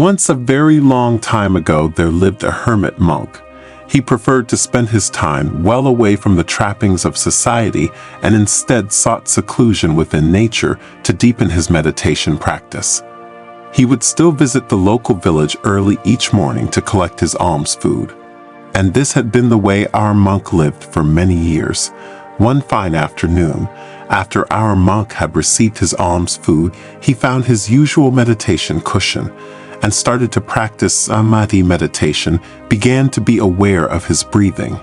Once a very long time ago there lived a hermit monk. He preferred to spend his time well away from the trappings of society and instead sought seclusion within nature to deepen his meditation practice. He would still visit the local village early each morning to collect his alms food. And this had been the way our monk lived for many years. One fine afternoon, after our monk had received his alms food, he found his usual meditation cushion and started to practice samadhi meditation, began to be aware of his breathing.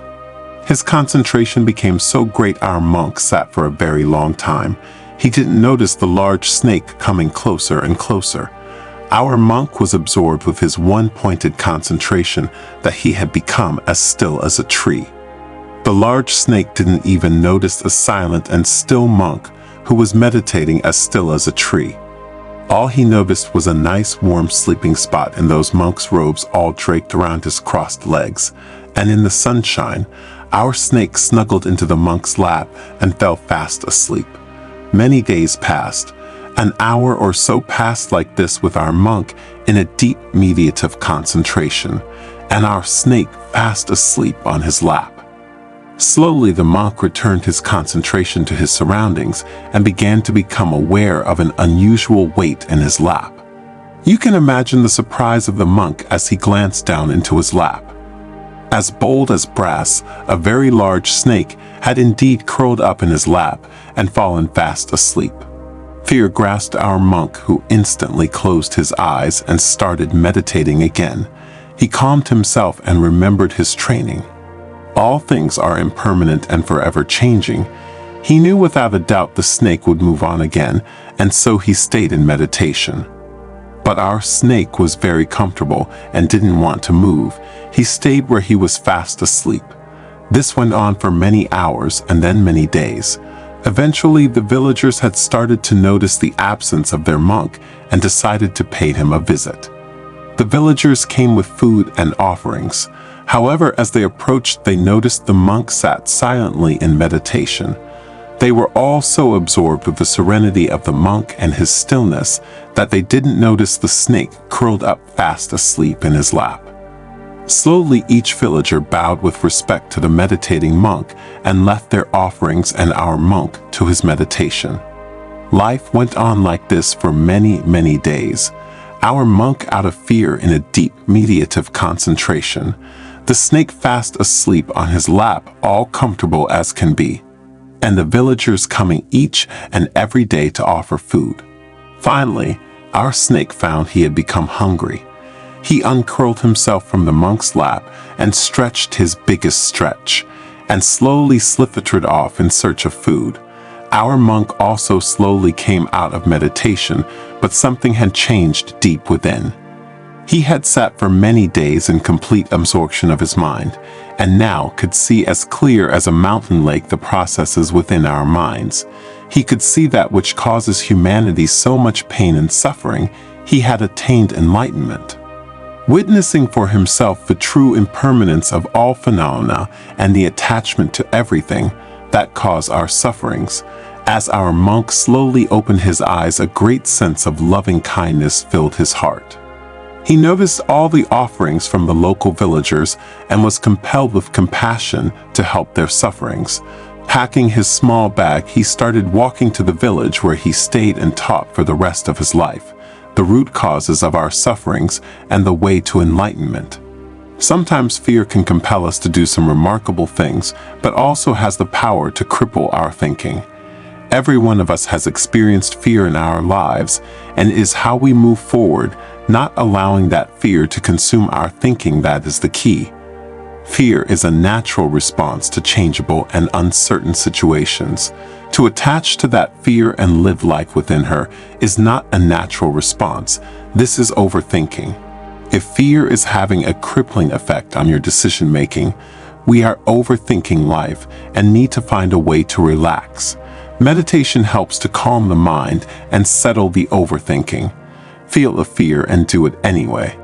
His concentration became so great our monk sat for a very long time. He didn't notice the large snake coming closer and closer. Our monk was absorbed with his one-pointed concentration that he had become as still as a tree. The large snake didn't even notice the silent and still monk who was meditating as still as a tree. All he noticed was a nice warm sleeping spot in those monk's robes all draped around his crossed legs, and in the sunshine, our snake snuggled into the monk's lap and fell fast asleep. Many days passed. An hour or so passed like this with our monk in a deep meditative concentration, and our snake fast asleep on his lap. Slowly the monk returned his concentration to his surroundings and began to become aware of an unusual weight in his lap. You can imagine the surprise of the monk as he glanced down into his lap. As bold as brass, a very large snake had indeed curled up in his lap and fallen fast asleep. Fear grasped our monk, who instantly closed his eyes and started meditating again. He calmed himself and remembered his training. All things are impermanent and forever changing. He knew without a doubt the snake would move on again, and so he stayed in meditation. But our snake was very comfortable and didn't want to move. He stayed where he was fast asleep. This went on for many hours and then many days. Eventually, the villagers had started to notice the absence of their monk and decided to pay him a visit. The villagers came with food and offerings. However, as they approached, they noticed the monk sat silently in meditation. They were all so absorbed with the serenity of the monk and his stillness that they didn't notice the snake curled up fast asleep in his lap. Slowly, each villager bowed with respect to the meditating monk and left their offerings and our monk to his meditation. Life went on like this for many, many days. Our monk out of fear in a deep meditative concentration. The snake fast asleep on his lap, all comfortable as can be. And the villagers coming each and every day to offer food. Finally, our snake found he had become hungry. He uncurled himself from the monk's lap and stretched his biggest stretch, and slowly slithred off in search of food. Our monk also slowly came out of meditation, but something had changed deep within. He had sat for many days in complete absorption of his mind, and now could see as clear as a mountain lake the processes within our minds. He could see that which causes humanity so much pain and suffering. He had attained enlightenment. Witnessing for himself the true impermanence of all phenomena and the attachment to everything that cause our sufferings, as our monk slowly opened his eyes, a great sense of loving kindness filled his heart. He noticed all the offerings from the local villagers and was compelled with compassion to help their sufferings. Packing his small bag, he started walking to the village where he stayed and taught for the rest of his life the root causes of our sufferings and the way to enlightenment. Sometimes fear can compel us to do some remarkable things, but also has the power to cripple our thinking. Every one of us has experienced fear in our lives, and it is how we move forward, not allowing that fear to consume our thinking, that is the key. Fear is a natural response to changeable and uncertain situations. To attach to that fear and live life within her is not a natural response. This is overthinking. If fear is having a crippling effect on your decision-making, we are overthinking life and need to find a way to relax. Meditation helps to calm the mind and settle the overthinking. Feel the fear and do it anyway.